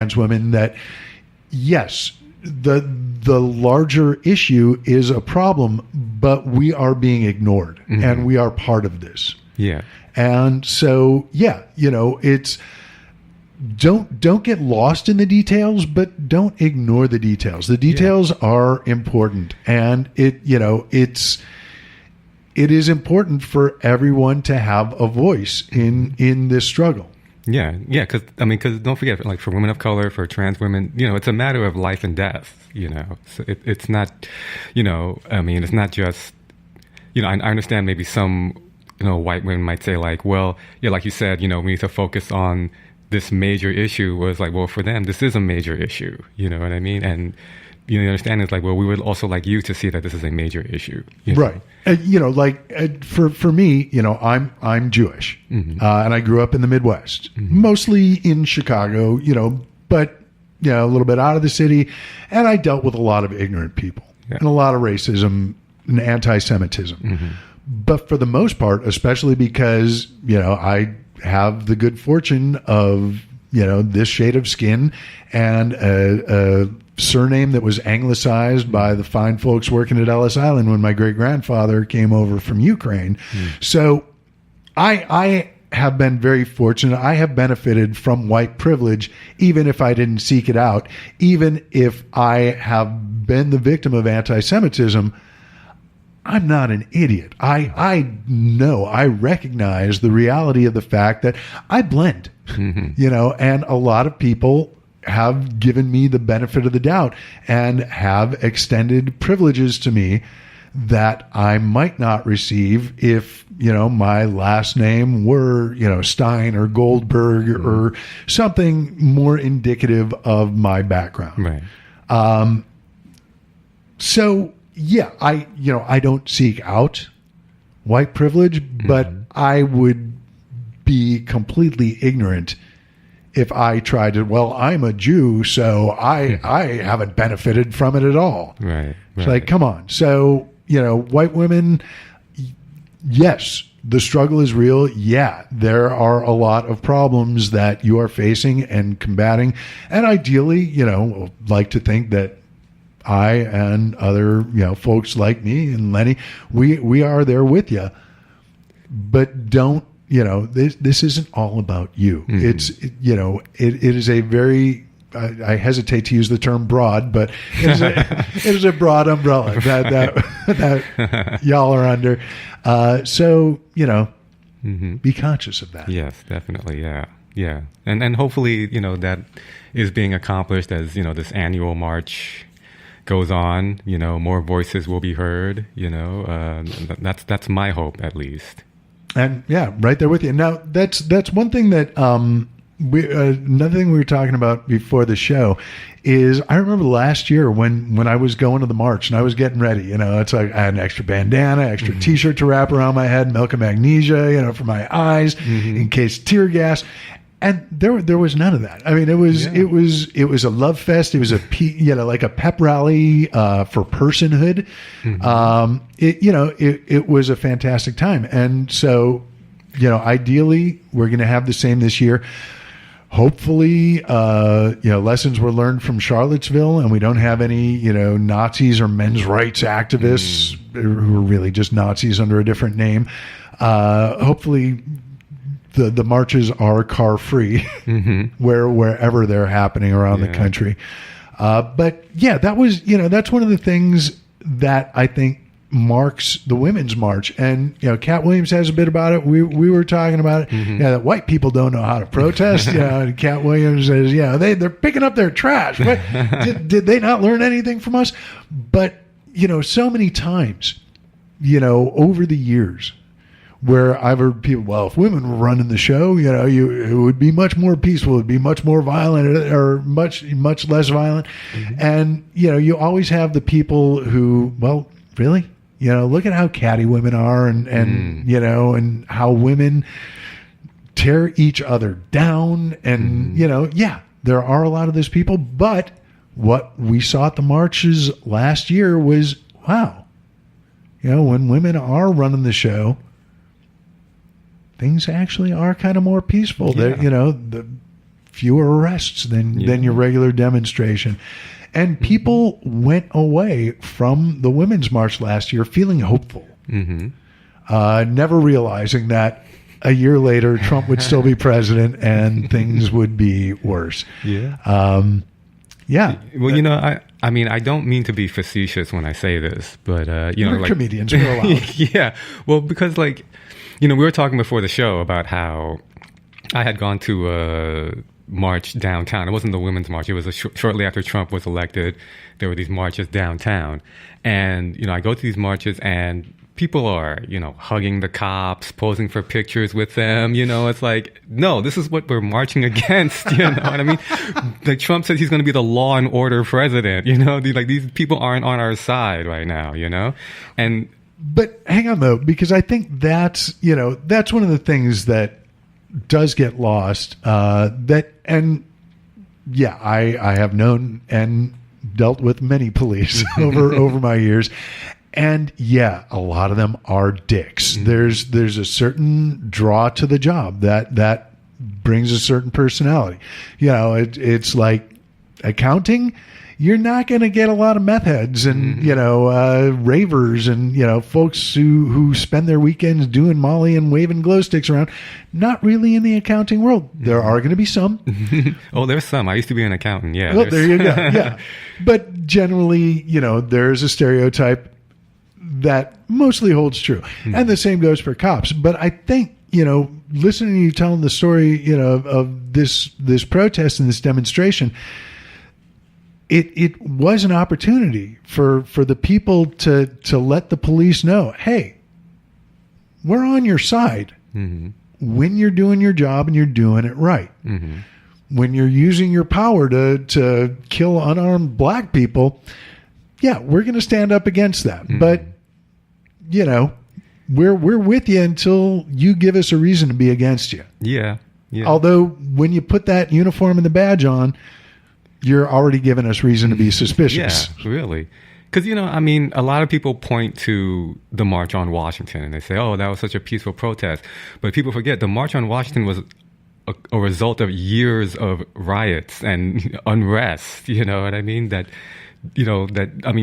trans women that, yes, the larger issue is a problem, but we are being ignored, and we are part of this. Yeah. And so, it's don't get lost in the details, but don't ignore the details. The details are important, and it is important for everyone to have a voice in this struggle. Yeah, because don't forget, like for women of color, for trans women, it's a matter of life and death. So it's not, it's not just, I understand maybe some, white women might say like, well, yeah, like you said, we need to focus on this major issue. Was like, well, for them, this is a major issue. You know what I mean? And the understanding is like, well, we would also like you to see that this is a major issue. Right. For me, I'm Jewish, and I grew up in the Midwest, mostly in Chicago, but a little bit out of the city, and I dealt with a lot of ignorant people and a lot of racism and anti-Semitism. But for the most part, especially because, I have the good fortune of, this shade of skin and a surname that was anglicized by the fine folks working at Ellis Island when my great-grandfather came over from Ukraine. So I have been very fortunate. I have benefited from white privilege, even if I didn't seek it out. Even if I have been the victim of anti-Semitism, I'm not an idiot. I know, I recognize the reality of the fact that I blend, and a lot of people have given me the benefit of the doubt and have extended privileges to me that I might not receive if, my last name were, Stein or Goldberg or something more indicative of my background. Right. So yeah, I don't seek out white privilege, but I would be completely ignorant if I tried to, well, I'm a Jew, so I haven't benefited from it at all. Right. It's like, come on. So, white women, yes, the struggle is real. Yeah, there are a lot of problems that you are facing and combating. And ideally, like to think that I and other, folks like me and Lenny, we are there with you. But don't, this isn't all about you. It's, it is a very, I hesitate to use the term broad, but it is a broad umbrella that y'all are under. So, be conscious of that. Yes, definitely. Yeah. Yeah. And hopefully, that is being accomplished as, this annual march goes on, more voices will be heard, that's my hope, at least. And yeah, right there with you. Now that's one thing that, another thing we were talking about before the show is I remember last year when I was going to the march and I was getting ready, it's like I had an extra bandana, extra t-shirt to wrap around my head, milk and magnesia, for my eyes in case tear gas. And there was none of that. I mean, it was a love fest. It was like a pep rally for personhood. It was a fantastic time. And so, ideally, we're going to have the same this year. Hopefully, lessons were learned from Charlottesville, and we don't have any, Nazis or men's rights activists who are really just Nazis under a different name. Hopefully, the marches are car free wherever they're happening around the country. But yeah, that was, that's one of the things that I think marks the Women's March. And, Cat Williams has a bit about it. We were talking about it. That white people don't know how to protest. And Cat Williams says, they're picking up their trash. Did they not learn anything from us? But, so many times, over the years, where I've heard people, well, if women were running the show, it would be much more peaceful. It would be much more violent or much less violent. And, you always have the people who, well, really? Look at how catty women are and and how women tear each other down. And, there are a lot of those people. But what we saw at the marches last year was, wow, when women are running the show, things actually are kind of more peaceful. Yeah. fewer arrests than your regular demonstration. And people went away from the Women's March last year feeling hopeful, never realizing that a year later Trump would still be president and things would be worse. Yeah. Well, I mean, I don't mean to be facetious when I say this, but we're like comedians, we're allowed. Yeah. Well, because we were talking before the show about how I had gone to a march downtown. It wasn't the Women's March. It was shortly after Trump was elected. There were these marches downtown, and I go to these marches and people are, hugging the cops, posing for pictures with them. It's like, no, this is what we're marching against. You know what I mean? Like Trump says he's going to be the law and order president. These people aren't on our side right now. But hang on though, because I think that's one of the things that does get lost. I have known and dealt with many police over my years. And a lot of them are dicks. There's a certain draw to the job that brings a certain personality. It's like accounting. You're not going to get a lot of meth heads and ravers and folks who spend their weekends doing Molly and waving glow sticks around. Not really in the accounting world. There are going to be some. Oh, there's some. I used to be an accountant. Yeah. Well, there you go. Yeah, but generally, there's a stereotype that mostly holds true. And the same goes for cops. But I think, listening to you telling the story, of this protest and this demonstration, it was an opportunity for the people to let the police know, hey, we're on your side when you're doing your job and you're doing it right. When you're using your power to kill unarmed black people, we're going to stand up against that. But we're with you until you give us a reason to be against you. Yeah. Although when you put that uniform and the badge on, you're already giving us reason to be suspicious. Yeah, really. Because, a lot of people point to the March on Washington and they say, oh, that was such a peaceful protest. But people forget the March on Washington was a result of years of riots and unrest. You know what I mean?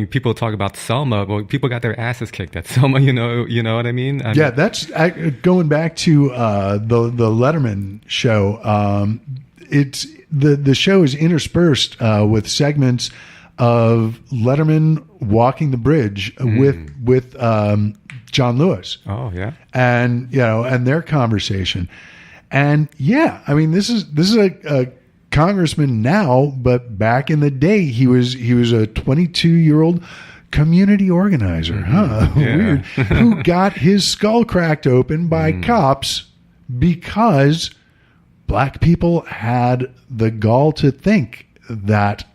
People talk about Selma. Well, people got their asses kicked at Selma. You know what I mean? That's going back to the Letterman show. It's the show is interspersed with segments of Letterman walking the bridge with John Lewis. Oh yeah, and and their conversation, and this is a congressman now, but back in the day he was a 22-year-old community organizer, weird, who got his skull cracked open by cops because black people had the gall to think that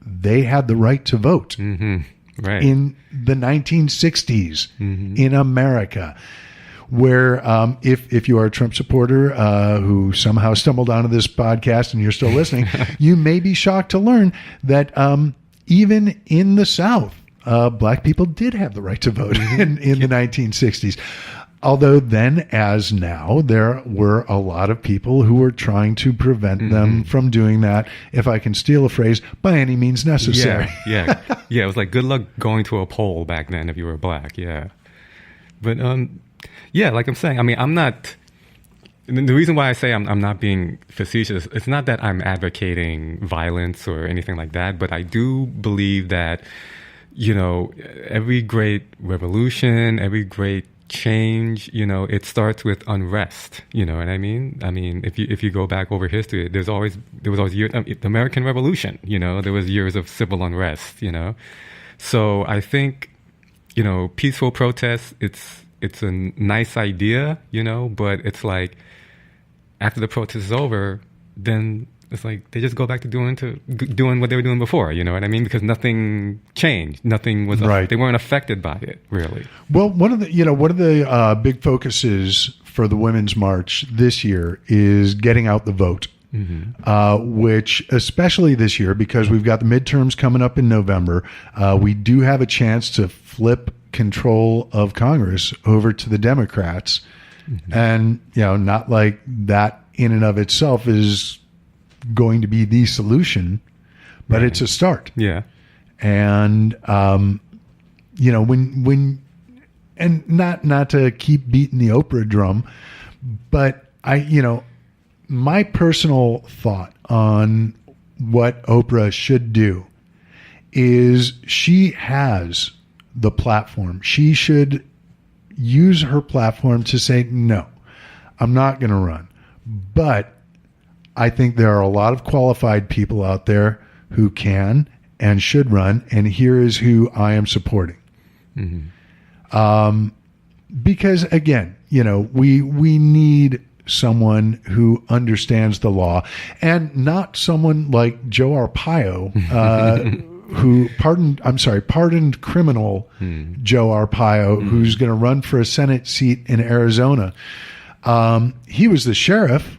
they had the right to vote right. in the 1960s in America. Where if you are a Trump supporter who somehow stumbled onto this podcast and you're still listening, you may be shocked to learn that even in the South, black people did have the right to vote in the 1960s. Although then, as now, there were a lot of people who were trying to prevent them from doing that, if I can steal a phrase, by any means necessary. Yeah. It was like, good luck going to a poll back then if you were black. Yeah. But, like I'm saying, I'm not... The reason why I say I'm not being facetious, it's not that I'm advocating violence or anything like that, but I do believe that, every great revolution, every great change, it starts with unrest. You know what I mean? If you go back over history, there was always years, the American Revolution. There was years of civil unrest. So I think peaceful protests. It's a nice idea, but it's like after the protest is over, then it's like they just go back to doing what they were doing before. You know what I mean? Because nothing changed. Nothing was right. They weren't affected by it, really. Well, one of the big focuses for the Women's March this year is getting out the vote. Which, especially this year, because we've got the midterms coming up in November, we do have a chance to flip control of Congress over to the Democrats. And, not like that in and of itself is going to be the solution, but it's a start. Yeah. And, when and not to keep beating the Oprah drum, but my personal thought on what Oprah should do is she has the platform. She should use her platform to say, no, I'm not going to run. But I think there are a lot of qualified people out there who can and should run, and here is who I am supporting. Mm-hmm. Because again, we need someone who understands the law, and not someone like Joe Arpaio, who pardoned criminal Joe Arpaio, who's going to run for a Senate seat in Arizona. He was the sheriff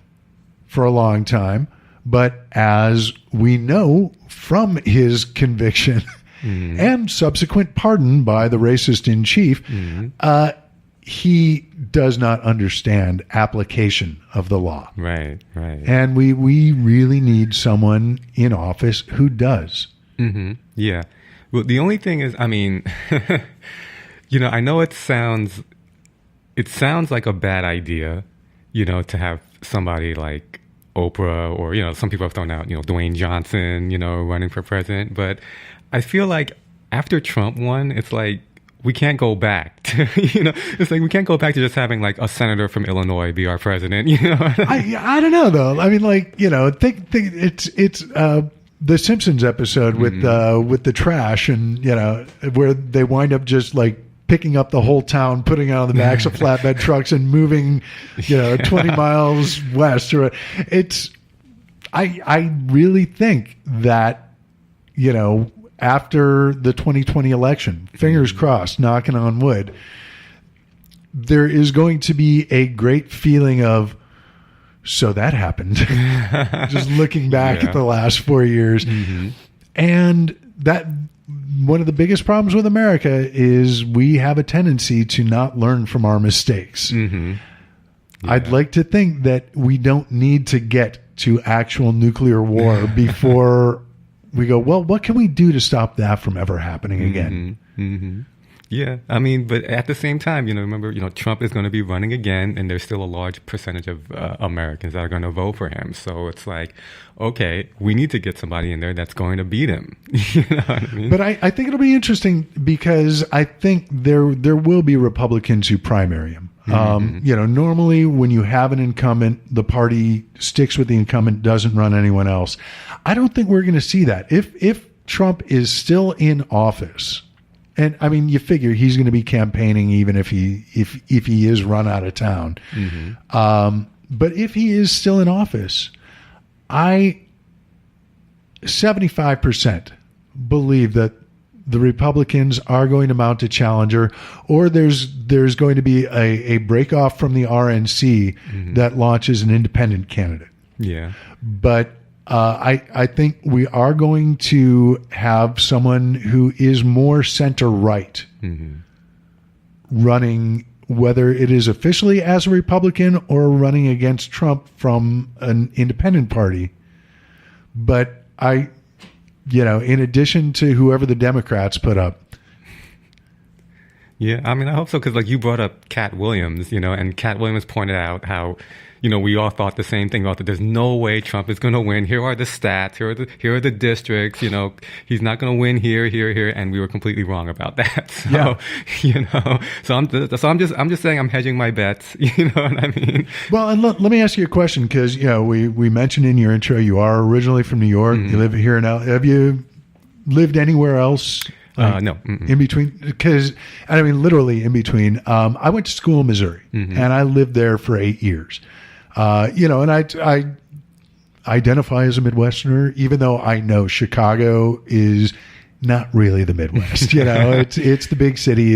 for a long time, but as we know from his conviction and subsequent pardon by the racist in chief, he does not understand application of the law. Right. And we really need someone in office who does. Mm-hmm. Yeah. Well, the only thing is, I mean, I know it sounds like a bad idea, to have somebody like Oprah or, some people have thrown out, Dwayne Johnson, running for president. But I feel like after Trump won, it's like, we can't go back to, it's like we can't go back to just having like a senator from Illinois be our president, I don't know though. I mean, think it's the Simpsons episode with the trash, and where they wind up just like picking up the whole town, putting it on the backs of flatbed trucks and moving 20 miles west. Or I really think that after the 2020 election, fingers crossed, knocking on wood, there is going to be a great feeling of, so that happened. Just looking back at the last 4 years. Mm-hmm. And that one of the biggest problems with America is we have a tendency to not learn from our mistakes. Mm-hmm. Yeah. I'd like to think that we don't need to get to actual nuclear war before we go, well, what can we do to stop that from ever happening again? Mm-hmm. Mm-hmm. Yeah. I mean, but at the same time, remember, Trump is going to be running again, and there's still a large percentage of Americans that are going to vote for him. So it's like, okay, we need to get somebody in there that's going to beat him. You know what I mean? But I think it'll be interesting because I think there will be Republicans who primary him. Mm-hmm. Normally when you have an incumbent, the party sticks with the incumbent, doesn't run anyone else. I don't think we're going to see that. If Trump is still in office, and I mean, you figure he's going to be campaigning even if he is run out of town. Mm-hmm. But if he is still in office, 75% believe that the Republicans are going to mount a challenger, or there's going to be a break off from the RNC that launches an independent candidate. Yeah. But I think we are going to have someone who is more center right running, whether it is officially as a Republican or running against Trump from an independent party. But in addition to whoever the Democrats put up. Yeah, I mean, I hope so, because like you brought up Cat Williams, and Cat Williams pointed out how, we all thought the same thing about that. There's no way Trump is going to win. Here are the stats. Here are the districts. He's not going to win here, and we were completely wrong about that. So, so I'm just saying I'm hedging my bets. You know what I mean? Well, and let me ask you a question, because we mentioned in your intro you are originally from New York. You live here now. Have you lived anywhere else? No. In between, because I mean, literally in between. I went to school in Missouri, and I lived there for 8 years. And I identify as a Midwesterner, even though I know Chicago is not really the Midwest. It's the big city.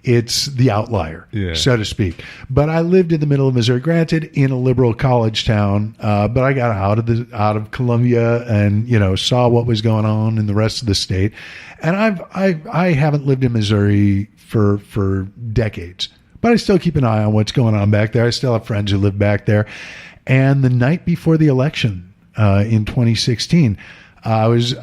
It's the outlier, so to speak. But I lived in the middle of Missouri, granted in a liberal college town. But I got out of Columbia and saw what was going on in the rest of the state. And I haven't lived in Missouri for decades. But I still keep an eye on what's going on back there. I still have friends who live back there. And the night before the election, in 2016. I was